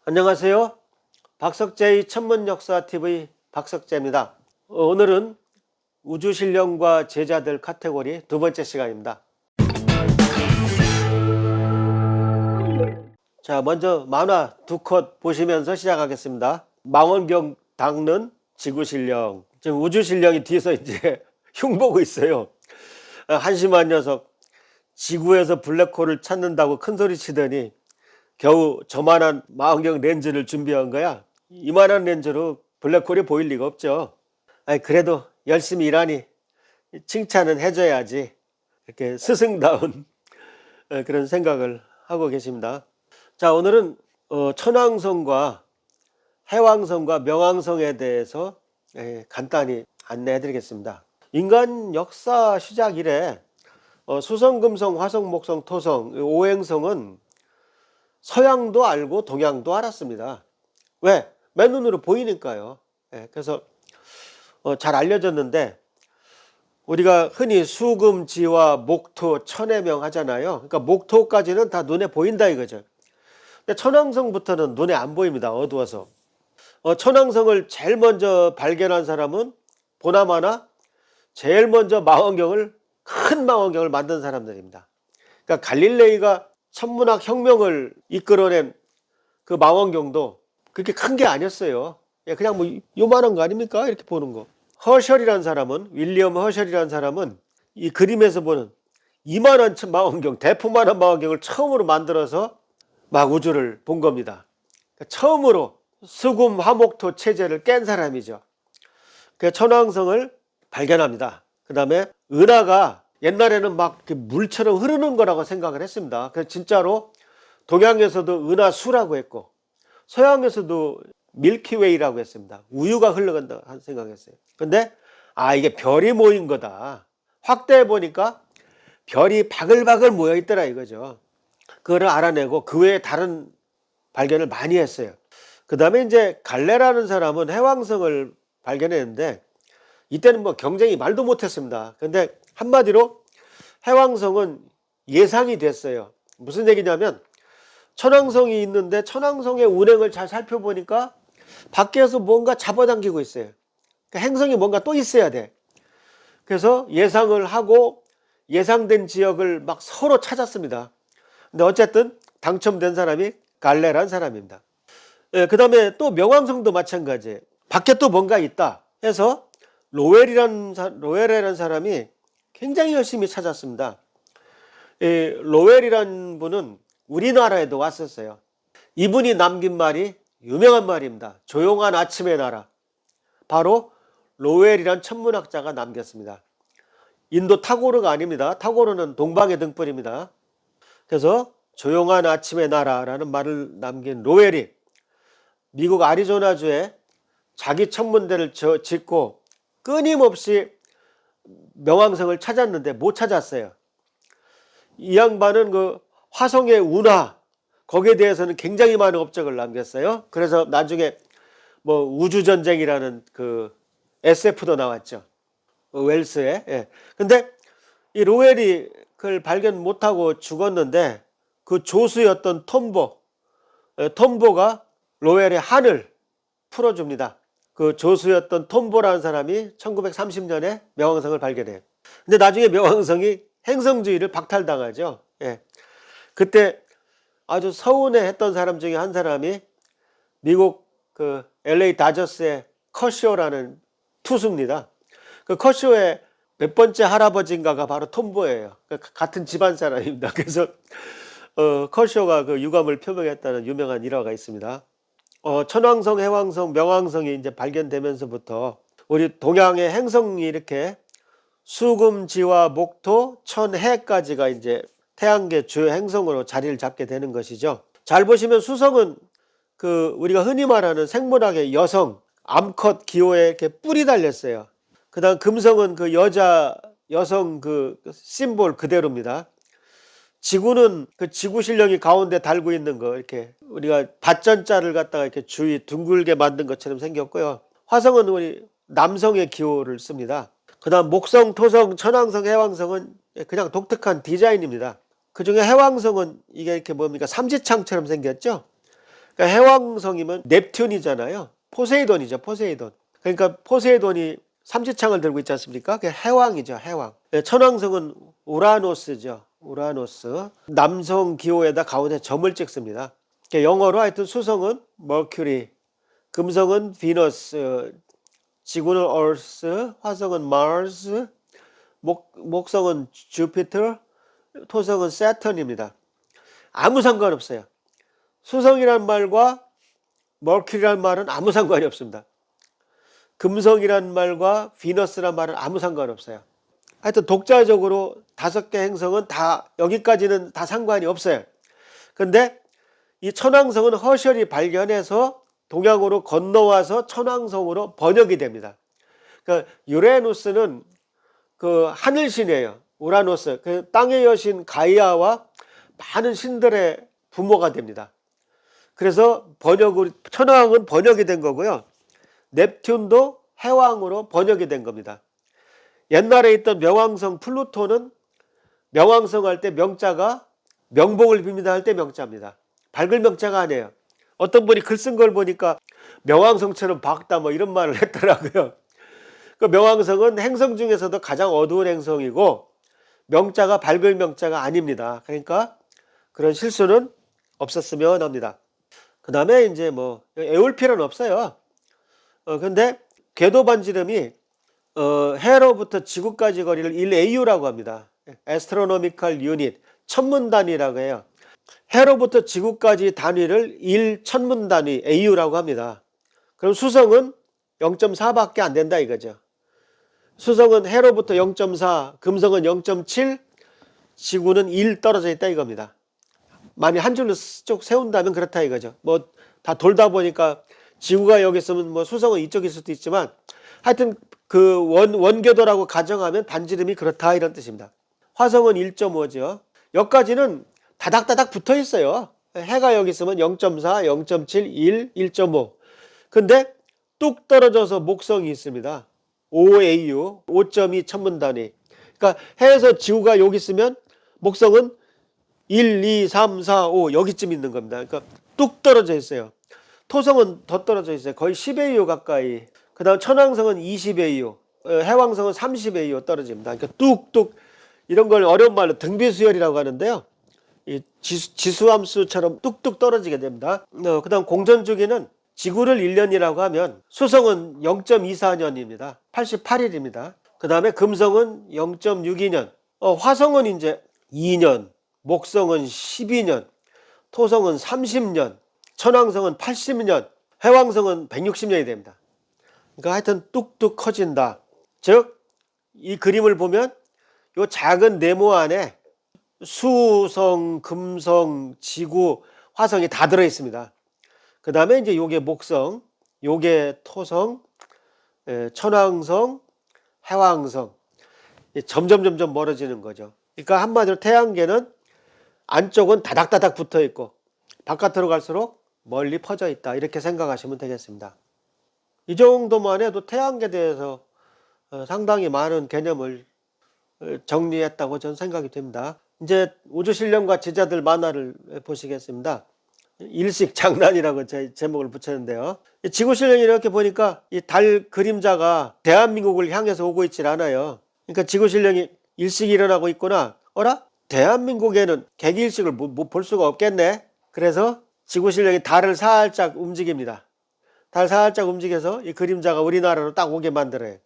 안녕하세요. 박석재의 천문역사TV 박석재입니다. 오늘은 우주신령과 제자들 카테고리 두 번째 시간입니다. 자, 먼저 만화 두 컷 보시면서 시작하겠습니다. 망원경 닦는 지구신령. 지금 우주신령이 뒤에서 이제 흉보고 있어요. 한심한 녀석. 지구에서 블랙홀을 찾는다고 큰소리 치더니 겨우 저만한 망원경 렌즈를 준비한 거야. 이만한 렌즈로 블랙홀이 보일 리가 없죠. 아니, 그래도 열심히 일하니 칭찬은 해줘야지. 이렇게 스승다운 그런 생각을 하고 계십니다. 자, 오늘은 천왕성과 해왕성과 명왕성에 대해서 간단히 안내해 드리겠습니다. 인간 역사 시작 이래 수성, 금성, 화성, 목성, 토성, 오행성은 서양도 알고 동양도 알았습니다. 왜? 맨눈으로 보이니까요. 그래서 잘 알려졌는데, 우리가 흔히 수금, 지화, 목토, 천해명 하잖아요. 그러니까 목토까지는 다 눈에 보인다 이거죠. 근데 천왕성부터는 눈에 안 보입니다. 어두워서. 천왕성을 제일 먼저 발견한 사람은 보나마나 제일 먼저 큰 망원경을 만든 사람들입니다. 그러니까 갈릴레이가 천문학 혁명을 이끌어낸 그 망원경도 그렇게 큰 게 아니었어요. 그냥 뭐 요만한 거 아닙니까? 이렇게 보는 거. 윌리엄 허셜이라는 사람은 이 그림에서 보는 이만한 망원경, 대포만한 망원경을 처음으로 만들어서 막 우주를 본 겁니다. 그러니까 처음으로 수금, 화목토 체제를 깬 사람이죠. 그 천왕성을 발견합니다. 그 다음에 은하가 옛날에는 막 물처럼 흐르는 거라고 생각을 했습니다. 그래서 진짜로 동양에서도 은하수라고 했고 서양에서도 밀키웨이라고 했습니다. 우유가 흘러간다 생각했어요. 근데 이게 별이 모인 거다. 확대해 보니까 별이 바글바글 모여 있더라 이거죠. 그거를 알아내고 그 외에 다른 발견을 많이 했어요. 그 다음에 이제 갈레라는 사람은 해왕성을 발견했는데 이때는 뭐 경쟁이 말도 못했습니다. 근데 한마디로 해왕성은 예상이 됐어요. 무슨 얘기냐면 천왕성이 있는데 천왕성의 운행을 잘 살펴보니까 밖에서 뭔가 잡아당기고 있어요. 그러니까 행성이 뭔가 또 있어야 돼. 그래서 예상을 하고 예상된 지역을 막 서로 찾았습니다. 근데 어쨌든 당첨된 사람이 갈레라는 사람입니다. 그 다음에 또 명왕성도 마찬가지예요. 밖에 또 뭔가 있다 해서 로웰이라는 사람이 굉장히 열심히 찾았습니다. 로웰이라는 분은 우리나라에도 왔었어요. 이분이 남긴 말이 유명한 말입니다. 조용한 아침의 나라. 바로 로웰이란 천문학자가 남겼습니다. 인도 타고르가 아닙니다. 타고르는 동방의 등불입니다. 그래서 조용한 아침의 나라라는 말을 남긴 로웰이 미국 애리조나주에 자기 천문대를 짓고 끊임없이 명왕성을 찾았는데 못 찾았어요. 이 양반은 그 화성의 운하 거기에 대해서는 굉장히 많은 업적을 남겼어요. 그래서 나중에 뭐 우주전쟁이라는 그 SF도 나왔죠. 웰스에. 근데 이 로웰이 그걸 발견 못하고 죽었는데 그 조수였던 톰보가 로웰의 한을 풀어줍니다. 그 조수였던 톰보라는 사람이 1930년에 명왕성을 발견해요. 근데 나중에 명왕성이 행성주의를 박탈당하죠. 그때 아주 서운해했던 사람 중에 한 사람이 미국 그 LA 다저스의 커쇼라는 투수입니다. 그 커쇼의 몇 번째 할아버지인가가 바로 톰보예요. 같은 집안 사람입니다. 그래서 커쇼가 그 유감을 표명했다는 유명한 일화가 있습니다. 천왕성, 해왕성, 명왕성이 이제 발견되면서부터 우리 동양의 행성이 이렇게 수금, 지화, 목토, 천, 해까지가 이제 태양계 주요 행성으로 자리를 잡게 되는 것이죠. 잘 보시면 수성은 그 우리가 흔히 말하는 생물학의 여성, 암컷 기호에 이렇게 뿔이 달렸어요. 그 다음 금성은 그 여성 그 심볼 그대로입니다. 지구는 그 지구신령이 가운데 달고 있는 거 이렇게 우리가 밭전자를 갖다가 이렇게 주위 둥글게 만든 것처럼 생겼고요. 화성은 우리 남성의 기호를 씁니다. 그 다음 목성, 토성, 천왕성, 해왕성은 그냥 독특한 디자인입니다. 그 중에 해왕성은 이게 이렇게 뭡니까? 삼지창처럼 생겼죠? 그러니까 해왕성이면 넵튠이잖아요. 포세이돈이죠, 포세이돈. 그러니까 포세이돈이 삼지창을 들고 있지 않습니까? 그게 해왕이죠, 해왕. 천왕성은 우라노스죠, 우라노스. 남성 기호에다 가운데 점을 찍습니다. 그러니까 영어로 하여튼 수성은 머큐리, 금성은 비너스, 지구는 얼스, 화성은 마르스, 목성은 주피터, 토성은 세턴입니다. 아무 상관없어요. 수성이란 말과 머큐리란 말은 아무 상관이 없습니다. 금성이란 말과 비너스란 말은 아무 상관없어요. 하여튼 독자적으로 5개 행성은 다 여기까지는 다 상관이 없어요. 근데 이 천왕성은 허셜이 발견해서 동양으로 건너와서 천왕성으로 번역이 됩니다. 그러니까 유레누스는 그 하늘신이에요. 우라노스, 그 땅의 여신 가이아와 많은 신들의 부모가 됩니다. 그래서 번역으로 천왕은 번역이 된 거고요. 넵튠도 해왕으로 번역이 된 겁니다. 옛날에 있던 명왕성 플루토는 명왕성 할 때 명자가 명복을 빕니다 할 때 명자입니다. 밝을 명자가 아니에요. 어떤 분이 글 쓴 걸 보니까 명왕성처럼 밝다 뭐 이런 말을 했더라고요. 그 명왕성은 행성 중에서도 가장 어두운 행성이고 명자가 밝을 명자가 아닙니다. 그러니까 그런 실수는 없었으면 합니다. 그 다음에 이제 뭐 애울 필요는 없어요. 근데 궤도 반지름이 해로부터 지구까지 거리를 1AU라고 합니다. Astronomical Unit, 천문단위라고 해요. 해로부터 지구까지 단위를 1천문단위 AU라고 합니다. 그럼 수성은 0.4밖에 안 된다 이거죠. 수성은 해로부터 0.4, 금성은 0.7, 지구는 1 떨어져 있다 이겁니다. 만약 한 줄로 쭉 세운다면 그렇다 이거죠. 뭐 다 돌다 보니까 지구가 여기 있으면 뭐 수성은 이쪽일 수도 있지만 하여튼 그 원궤도라고 가정하면 반지름이 그렇다 이런 뜻입니다. 화성은 1.5죠. 여기까지는 다닥다닥 붙어 있어요. 해가 여기 있으면 0.4, 0.7, 1, 1.5. 근데 뚝 떨어져서 목성이 있습니다. 5AU, 5.2 천문단위. 그러니까 해에서 지구가 여기 있으면 목성은 1, 2, 3, 4, 5 여기쯤 있는 겁니다. 그러니까 뚝 떨어져 있어요. 토성은 더 떨어져 있어요. 거의 10AU 가까이. 그 다음 천왕성은 20AU, 해왕성은 30AU 떨어집니다. 그러니까 뚝뚝 이런 걸 어려운 말로 등비수열이라고 하는데요. 이 지수함수처럼 뚝뚝 떨어지게 됩니다. 그 다음 공전주기는 지구를 1년이라고 하면 수성은 0.24년입니다. 88일입니다. 그 다음에 금성은 0.62년, 화성은 이제 2년, 목성은 12년, 토성은 30년, 천왕성은 80년, 해왕성은 160년이 됩니다. 그러니까 하여튼 뚝뚝 커진다. 즉, 이 그림을 보면 이 작은 네모 안에 수성, 금성, 지구, 화성이 다 들어 있습니다. 그 다음에 이제 요게 목성, 요게 토성, 천왕성, 해왕성. 점점 멀어지는 거죠. 그러니까 한마디로 태양계는 안쪽은 다닥다닥 붙어 있고 바깥으로 갈수록 멀리 퍼져 있다. 이렇게 생각하시면 되겠습니다. 이 정도만 해도 태양계에 대해서 상당히 많은 개념을 정리했다고 저는 생각이 됩니다. 이제 우주신령과 제자들 만화를 보시겠습니다. 일식장난이라고 제목을 붙였는데요. 지구신령이 이렇게 보니까 이 달 그림자가 대한민국을 향해서 오고 있질 않아요. 그러니까 지구신령이 일식이 일어나고 있구나. 어라? 대한민국에는 개기일식을 볼 수가 없겠네. 그래서 지구신령이 달을 살짝 움직입니다. 달 살짝 움직여서 이 그림자가 우리나라로 딱 오게 만들어요.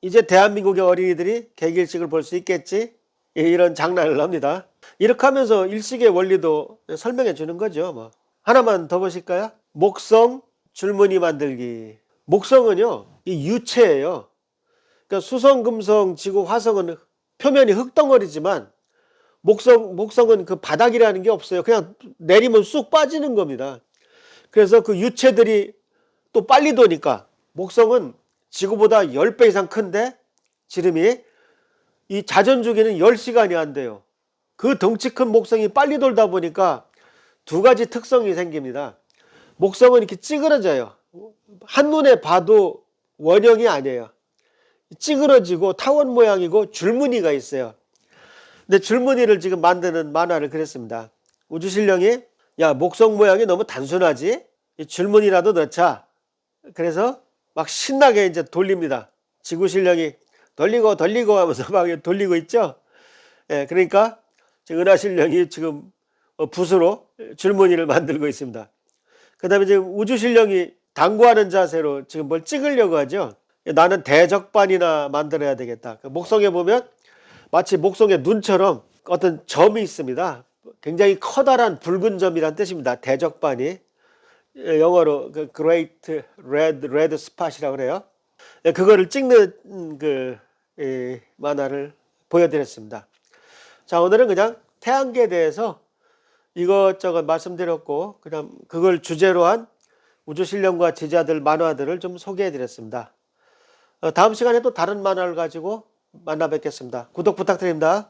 이제 대한민국의 어린이들이 개기일식을 볼 수 있겠지? 이런 장난을 합니다. 이렇게 하면서 일식의 원리도 설명해 주는 거죠. 뭐 하나만 더 보실까요? 목성 줄무늬 만들기. 목성은요, 이 유체예요. 그러니까 수성, 금성, 지구, 화성은 표면이 흙덩어리지만 목성은 그 바닥이라는 게 없어요. 그냥 내리면 쑥 빠지는 겁니다. 그래서 그 유체들이 또 빨리 도니까 목성은 지구보다 10배 이상 큰데 지름이 이 자전주기는 10시간이 안 돼요. 그 덩치 큰 목성이 빨리 돌다 보니까 두 가지 특성이 생깁니다. 목성은 이렇게 찌그러져요. 한눈에 봐도 원형이 아니에요. 찌그러지고 타원 모양이고 줄무늬가 있어요. 근데 줄무늬를 지금 만드는 만화를 그렸습니다. 우주신령이 야 목성 모양이 너무 단순하지? 이 줄무늬라도 넣자. 그래서 막 신나게 이제 돌립니다. 지구신령이 돌리고 돌리고 하면서 막 돌리고 있죠. 예, 그러니까 지금 은하신령이 지금 붓으로 줄무늬를 만들고 있습니다. 그 다음에 지금 우주신령이 당구하는 자세로 지금 뭘 찍으려고 하죠. 나는 대적반이나 만들어야 되겠다. 그 목성에 보면 마치 목성의 눈처럼 어떤 점이 있습니다. 굉장히 커다란 붉은 점이란 뜻입니다. 대적반이. 영어로 그 Great Red Spot이라고 그래요. 그거를 찍는 그 만화를 보여드렸습니다. 자, 오늘은 그냥 태양계에 대해서 이것저것 말씀드렸고, 그냥 그걸 주제로 한 우주신령과 제자들 만화들을 좀 소개해드렸습니다. 다음 시간에 또 다른 만화를 가지고 만나 뵙겠습니다. 구독 부탁드립니다.